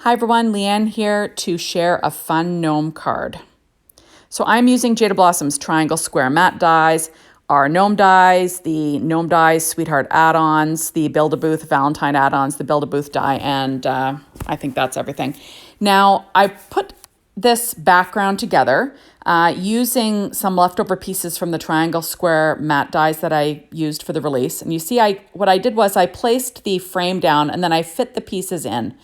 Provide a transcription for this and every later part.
Hi everyone, Leanne here to share a fun gnome card. So I'm using Jaded Blossom's Triangle Square Matte dies, our gnome dies, the gnome dies Sweetheart Add Ons, the Booth Valentine Add Ons, the Booth die, and I think that's everything. Now I put this background together using some leftover pieces from the Triangle Square matte dies that I used for the release. And you see what I did was I placed the frame down and then I fit the pieces in.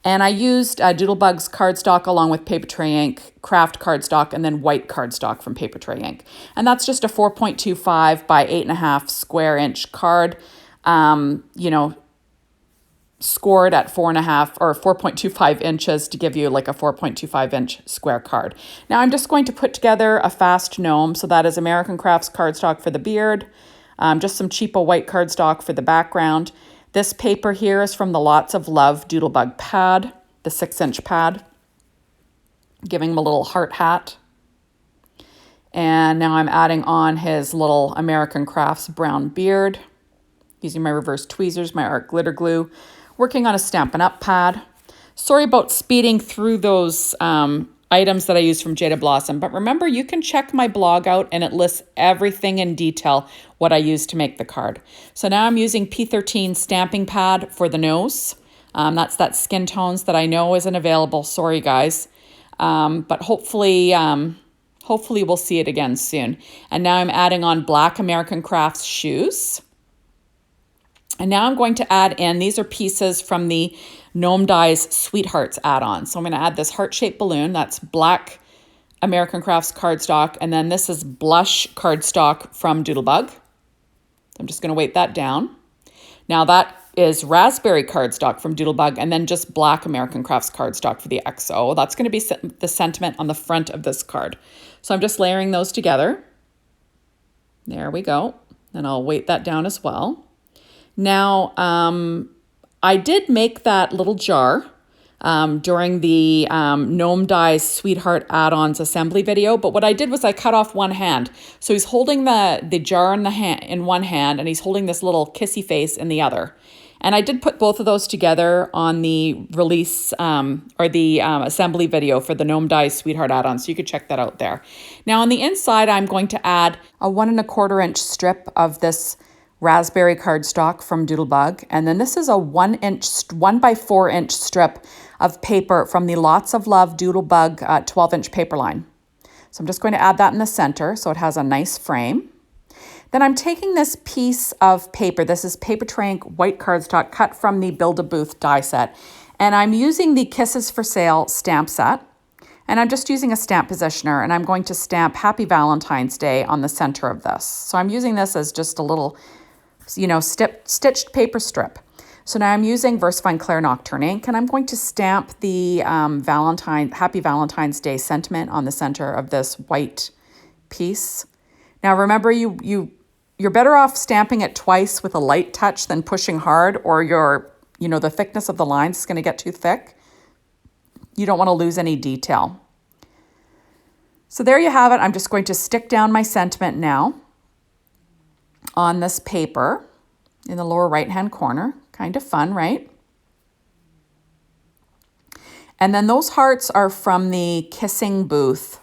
And I used Doodlebug's cardstock along with Paper Tray Ink, craft cardstock, and then white cardstock from Paper Tray Ink. And that's just a 4.25 by 8.5 square inch card, scored at 4.5 or 4.25 inches to give you like a 4.25 inch square card. Now I'm just going to put together a fast gnome. So that is American Crafts cardstock for the beard, just some cheapo white cardstock for the background. This paper here is from the Lots of Love Doodlebug pad, the 6-inch pad, giving him a little heart hat. And now I'm adding on his little American Crafts brown beard, using my reverse tweezers, my art glitter glue, working on a Stampin' Up pad. Sorry about speeding through those items that I use from Jaded Blossom, but remember you can check my blog out and it lists everything in detail what I used to make the card. So now I'm using P13 stamping pad for the nose. That's that skin tones that I know isn't available. Sorry guys, but hopefully we'll see it again soon. And now I'm adding on black American Crafts shoes. And now I'm going to add in, these are pieces from the Gnome Dies Sweethearts Add Ons. So I'm going to add this heart-shaped balloon. That's black American Crafts cardstock. And then this is blush cardstock from Doodlebug. I'm just going to weight that down. Now that is raspberry cardstock from Doodlebug and then just black American Crafts cardstock for the XO. That's going to be the sentiment on the front of this card. So I'm just layering those together. There we go. And I'll weight that down as well. Now, I did make that little jar during the Gnome Dies Sweetheart Add Ons assembly video, but what I did was I cut off one hand. So he's holding the jar in one hand and he's holding this little kissy face in the other. And I did put both of those together on the release or the assembly video for the Gnome Dies Sweetheart Add On, so you could check that out there. Now on the inside, I'm going to add a 1 1/4 inch strip of this raspberry cardstock from Doodlebug. And then this is a 1 by 4 inch strip of paper from the Lots of Love Doodlebug 12-inch paper line. So I'm just going to add that in the center so it has a nice frame. Then I'm taking this piece of paper, this is Paper Tray Ink white cardstock cut from the Build-A-Booth die set. And I'm using the Kisses for Sale stamp set. And I'm just using a stamp positioner and I'm going to stamp Happy Valentine's Day on the center of this. So I'm using this as just a little stitched paper strip. So now I'm using VersaFine Claire Nocturne ink and I'm going to stamp the Happy Valentine's Day sentiment on the center of this white piece. Now remember, you're better off stamping it twice with a light touch than pushing hard, or the thickness of the lines is going to get too thick. You don't want to lose any detail. So there you have it. I'm just going to stick down my sentiment now on this paper in the lower right-hand corner. Kind of fun, right? And then those hearts are from the Kissing Booth,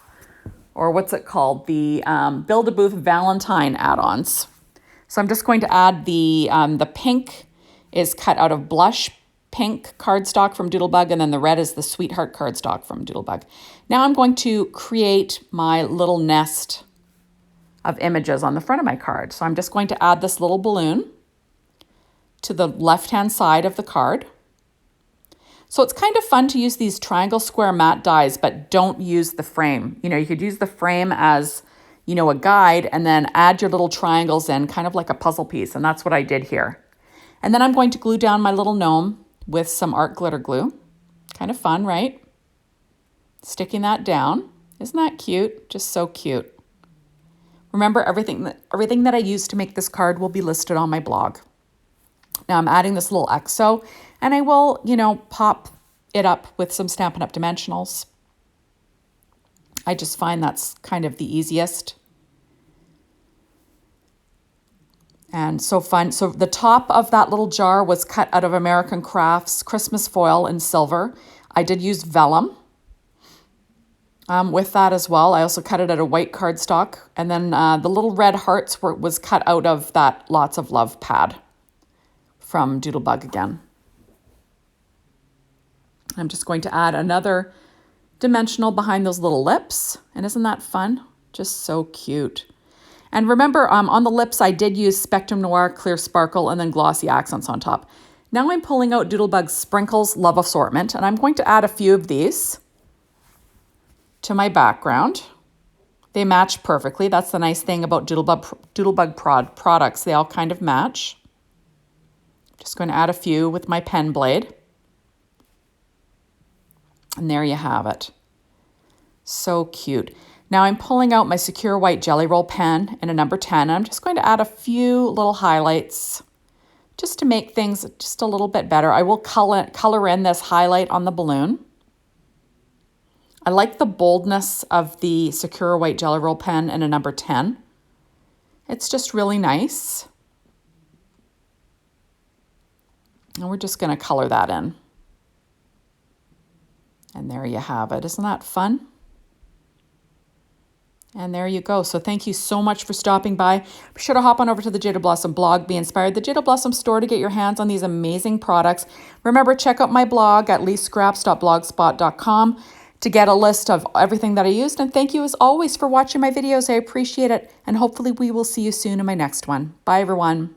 or what's it called? The Build-A-Booth Valentine Add Ons. So I'm just going to add the pink is cut out of blush pink cardstock from Doodlebug, and then the red is the Sweetheart cardstock from Doodlebug. Now I'm going to create my little nest of images on the front of my card. So I'm just going to add this little balloon to the left-hand side of the card. So it's kind of fun to use these Triangle Square matte dies, but don't use the frame. You could use the frame as, a guide and then add your little triangles in, kind of like a puzzle piece. And that's what I did here. And then I'm going to glue down my little gnome with some art glitter glue. Kind of fun, right? Sticking that down. Isn't that cute? Just so cute. Remember, everything that I used to make this card will be listed on my blog. Now I'm adding this little XO, and I will, pop it up with some Stampin' Up! Dimensionals. I just find that's kind of the easiest. And so fun. So the top of that little jar was cut out of American Crafts Christmas foil in silver. I did use vellum with that as well. I also cut it out of white cardstock. And then the little red hearts was cut out of that Lots of Love pad from Doodlebug again. I'm just going to add another dimensional behind those little lips. And isn't that fun? Just so cute. And remember, on the lips, I did use Spectrum Noir, Clear Sparkle, and then glossy accents on top. Now I'm pulling out Doodlebug's Sprinkles Love Assortment, and I'm going to add a few of these to my background. They match perfectly. That's the nice thing about Doodlebug products. They all kind of match. Just going to add a few with my pen blade. And there you have it. So cute. Now I'm pulling out my Secure White Jelly Roll pen in a number 10. And I'm just going to add a few little highlights just to make things just a little bit better. I will color in this highlight on the balloon. I like the boldness of the Secure White Jelly Roll pen in a number 10. It's just really nice. And we're just going to color that in. And there you have it. Isn't that fun? And there you go. So thank you so much for stopping by. Be sure to hop on over to the Jaded Blossom blog, Be Inspired, the Jaded Blossom store to get your hands on these amazing products. Remember, check out my blog at leastscraps.blogspot.com to get a list of everything that I used. And thank you as always for watching my videos. I appreciate it. And hopefully we will see you soon in my next one. Bye, everyone.